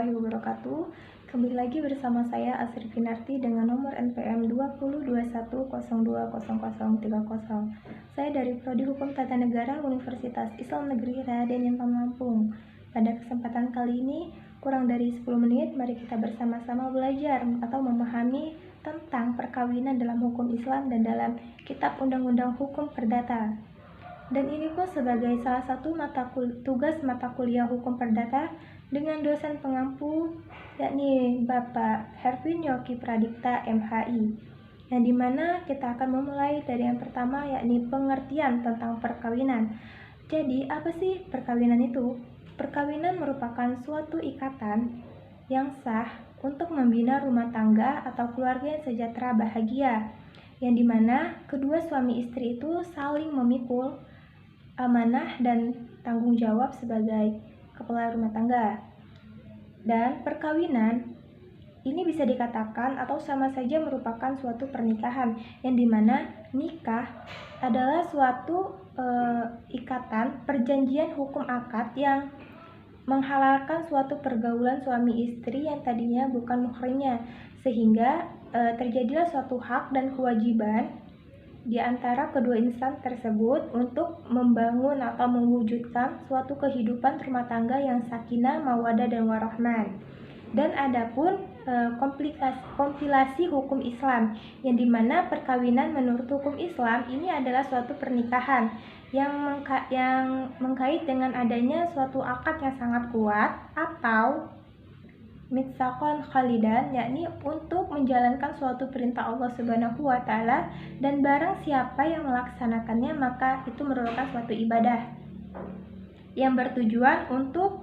warahmatullahi wabarakatuh. Kembali lagi bersama saya Asri Finarti dengan nomor NPM 2021020030. Saya dari Prodi Hukum Tata Negara Universitas Islam Negeri Raden Intan Lampung. Pada kesempatan kali ini, kurang dari 10 menit, mari kita bersama-sama belajar atau memahami tentang perkawinan dalam hukum Islam dan dalam Kitab Undang-Undang Hukum Perdata. Dan ini pun sebagai salah satu tugas mata kuliah hukum perdata dengan dosen pengampu yakni Bapak Hervin Yoki Pradipta MHI, yang dimana kita akan memulai dari yang pertama yakni pengertian tentang perkawinan. Jadi apa sih perkawinan itu? Perkawinan merupakan suatu ikatan yang sah untuk membina rumah tangga atau keluarga yang sejahtera bahagia, yang dimana kedua suami istri itu saling memikul amanah dan tanggung jawab sebagai kepala rumah tangga. Dan perkawinan ini bisa dikatakan atau sama saja merupakan suatu pernikahan, yang dimana nikah adalah suatu ikatan perjanjian hukum akad yang menghalalkan suatu pergaulan suami istri yang tadinya bukan muhrimnya, sehingga terjadilah suatu hak dan kewajiban di antara kedua insan tersebut untuk membangun atau mewujudkan suatu kehidupan rumah tangga yang sakinah, mawaddah, dan warahmah. Dan adapun kompilasi hukum Islam, yang dimana perkawinan menurut hukum Islam ini adalah suatu pernikahan yang mengkait dengan adanya suatu akad yang sangat kuat atau mitsaqan khalidan, yakni untuk menjalankan suatu perintah Allah Subhanahu wa taala, dan barang siapa yang melaksanakannya maka itu merupakan suatu ibadah yang bertujuan untuk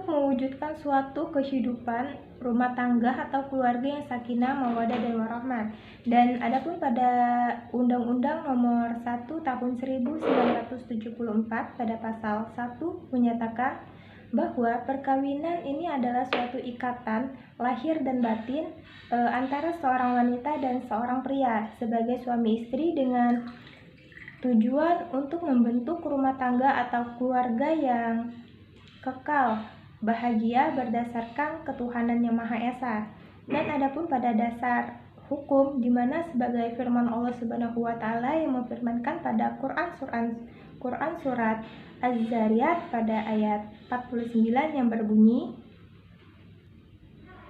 mewujudkan suatu kehidupan rumah tangga atau keluarga yang sakinah, mawaddah, dan warahmah. Dan adapun pada Undang-Undang Nomor 1 Tahun 1974 pada pasal 1 menyatakan bahwa perkawinan ini adalah suatu ikatan lahir dan batin antara seorang wanita dan seorang pria sebagai suami istri dengan tujuan untuk membentuk rumah tangga atau keluarga yang kekal bahagia berdasarkan ketuhanan yang Maha Esa. Dan adapun pada dasar hukum, di mana sebagai firman Allah Subhanahu wa taala yang memfirmankan pada Quran surat Az-Zariyat pada ayat 49 yang berbunyi,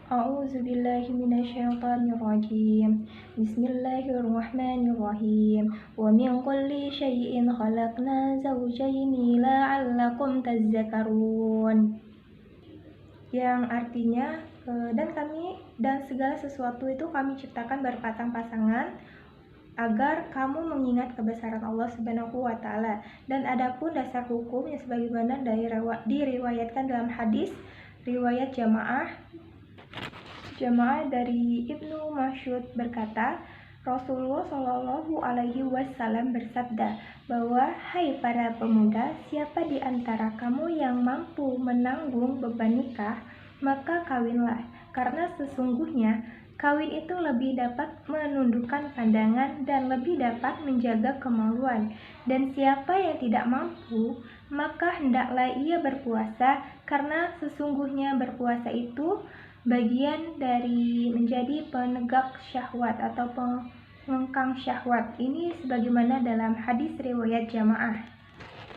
A'udzubillahi minasyaitonirrajim. Bismillahirrahmanirrahim. Wa min kulli syai'in khalaqna zawjaini la'allakum tadhakkarun. Yang artinya dan segala sesuatu itu kami ciptakan berpasang pasangan agar kamu mengingat kebesaran Allah Subhanahu wa taala. Dan adapun dasar hukum yang sebagaimana diriwayatkan dalam hadis riwayat jamaah dari Ibnu Mas'ud berkata, Rasulullah Shallallahu Alaihi Wasallam bersabda bahwa, hai para pemuda, siapa di antara kamu yang mampu menanggung beban nikah, maka kawinlah, karena sesungguhnya kawin itu lebih dapat menundukkan pandangan dan lebih dapat menjaga kemaluan. Dan siapa yang tidak mampu, maka hendaklah ia berpuasa, karena sesungguhnya berpuasa itu bagian dari menjadi penegak syahwat atau pengengkang syahwat. Ini sebagaimana dalam hadis riwayat jamaah.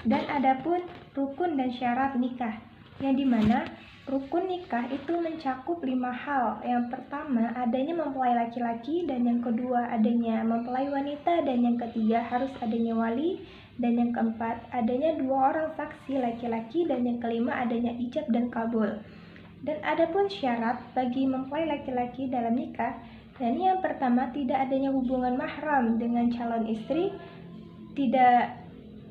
Dan adapun rukun dan syarat nikah, yang dimana rukun nikah itu mencakup 5 hal. Yang pertama adanya mempelai laki-laki, dan yang kedua adanya mempelai wanita, dan yang ketiga harus adanya wali, dan yang keempat adanya 2 orang saksi laki-laki, dan yang kelima adanya ijab dan kabul. Dan adapun syarat bagi mempelai laki-laki dalam nikah, dan yang pertama tidak adanya hubungan mahram dengan calon istri, tidak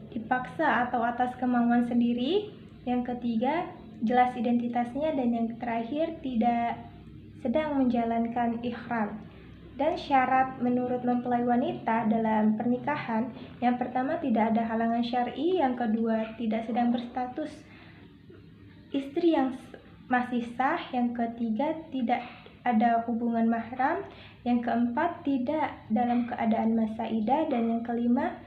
dipaksa atau atas kemauan sendiri. Yang ketiga jelas identitasnya, dan yang terakhir tidak sedang menjalankan ihram. Dan syarat menurut mempelai wanita dalam pernikahan, yang pertama tidak ada halangan syar'i, yang kedua tidak sedang berstatus istri yang masih sah, yang ketiga tidak ada hubungan mahram, yang keempat tidak dalam keadaan masa idah, dan yang kelima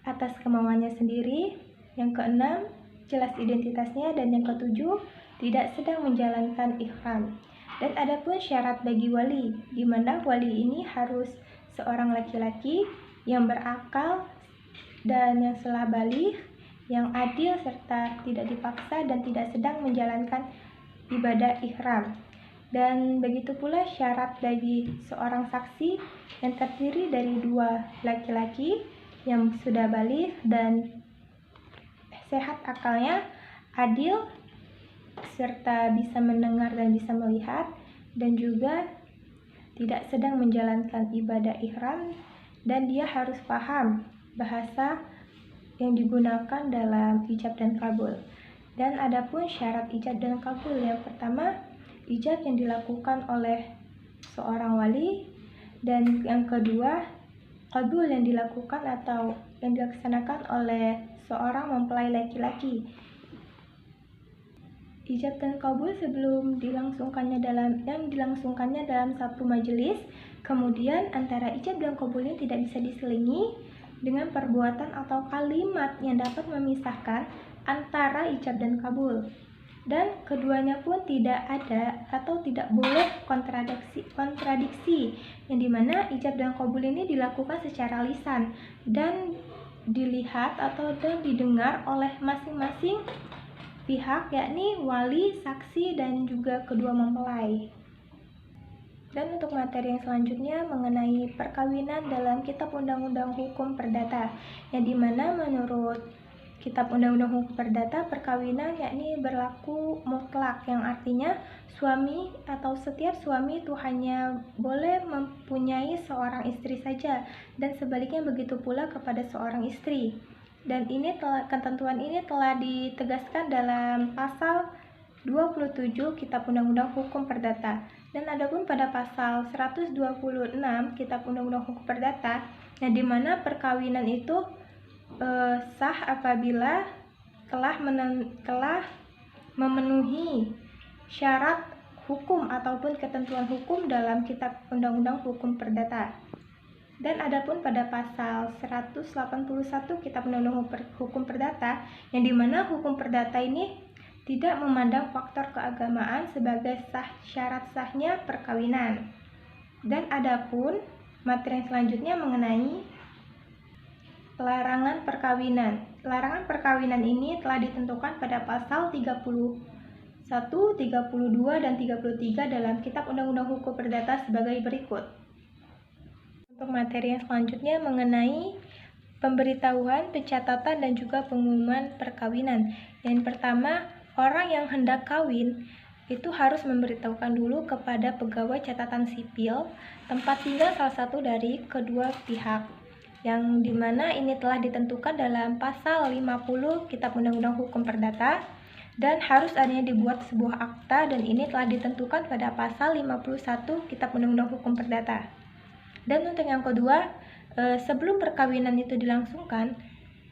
atas kemauannya sendiri, yang keenam jelas identitasnya, dan yang ketujuh tidak sedang menjalankan ihram. Dan adapun syarat bagi wali, di mana wali ini harus seorang laki-laki yang berakal dan yang telah baligh, yang adil serta tidak dipaksa dan tidak sedang menjalankan ibadah ihram. Dan begitu pula syarat bagi seorang saksi yang terdiri dari 2 laki-laki yang sudah baligh dan sehat akalnya, adil serta bisa mendengar dan bisa melihat, dan juga tidak sedang menjalankan ibadah ihram, dan dia harus paham bahasa yang digunakan dalam ijab dan kabul. Dan adapun syarat ijab dan kabul, yang pertama ijab yang dilakukan oleh seorang wali, dan yang kedua kabul yang dilakukan atau yang dilaksanakan oleh seorang mempelai laki-laki. Ijab dan kabul sebelum dilangsungkannya dalam satu majelis, kemudian antara ijab dan kabul ini tidak bisa diselingi dengan perbuatan atau kalimat yang dapat memisahkan antara ijab dan kabul. Dan keduanya pun tidak ada atau tidak boleh kontradiksi, yang dimana ijab dan kabul ini dilakukan secara lisan dan dilihat atau didengar oleh masing-masing pihak, yakni wali, saksi, dan juga kedua mempelai. Dan untuk materi yang selanjutnya mengenai perkawinan dalam Kitab Undang-Undang Hukum Perdata, yang dimana menurut Kitab Undang-Undang Hukum Perdata, perkawinan yakni berlaku mutlak, yang artinya suami atau setiap suami itu hanya boleh mempunyai seorang istri saja, dan sebaliknya begitu pula kepada seorang istri. Dan ketentuan ini telah ditegaskan dalam pasal 27 Kitab Undang-Undang Hukum Perdata. Dan adapun pada pasal 126 Kitab Undang-Undang Hukum Perdata, yang dimana perkawinan itu sah apabila telah memenuhi syarat hukum ataupun ketentuan hukum dalam Kitab Undang-Undang Hukum Perdata. Dan adapun pada pasal 181 Kitab Undang-Undang Hukum Perdata, yang dimana hukum perdata ini tidak memandang faktor keagamaan sebagai syarat sahnya perkawinan. Dan adapun materi yang selanjutnya mengenai larangan perkawinan. Larangan perkawinan ini telah ditentukan pada pasal 31, 32, dan 33 dalam Kitab Undang-Undang Hukum Perdata sebagai berikut. Untuk materi yang selanjutnya mengenai pemberitahuan, pencatatan, dan juga pengumuman perkawinan. Yang pertama, orang yang hendak kawin itu harus memberitahukan dulu kepada pegawai catatan sipil tempat tinggal salah satu dari kedua pihak, yang dimana ini telah ditentukan dalam pasal 50 Kitab Undang-Undang Hukum Perdata, dan harus adanya dibuat sebuah akta, dan ini telah ditentukan pada pasal 51 Kitab Undang-Undang Hukum Perdata. Dan untuk yang kedua, sebelum perkawinan itu dilangsungkan,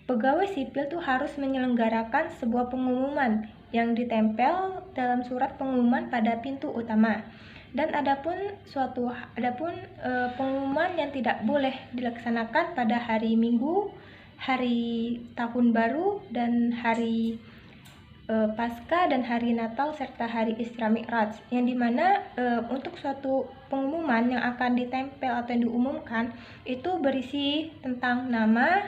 pegawai sipil tuh harus menyelenggarakan sebuah pengumuman yang ditempel dalam surat pengumuman pada pintu utama. Dan adapun pengumuman yang tidak boleh dilaksanakan pada hari Minggu, hari Tahun Baru, dan hari Paskah, dan hari Natal, serta hari Isra Mi'raj, yang dimana untuk suatu pengumuman yang akan ditempel atau yang diumumkan itu berisi tentang nama,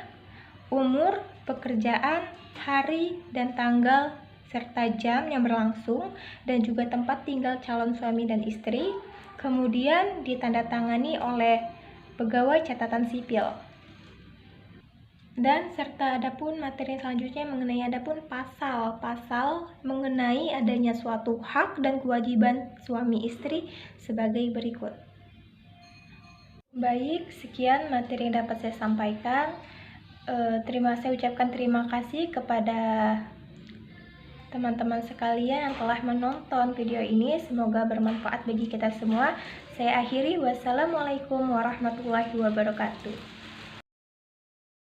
umur, pekerjaan, hari dan tanggal, serta jam yang berlangsung, dan juga tempat tinggal calon suami dan istri, kemudian ditandatangani oleh pegawai catatan sipil. Dan serta adapun materi selanjutnya mengenai adapun pasal-pasal mengenai adanya suatu hak dan kewajiban suami istri sebagai berikut. Baik, sekian materi yang dapat saya sampaikan. Saya ucapkan terima kasih kepada teman-teman sekalian yang telah menonton video ini. Semoga bermanfaat bagi kita semua. Saya akhiri, wassalamualaikum warahmatullahi wabarakatuh.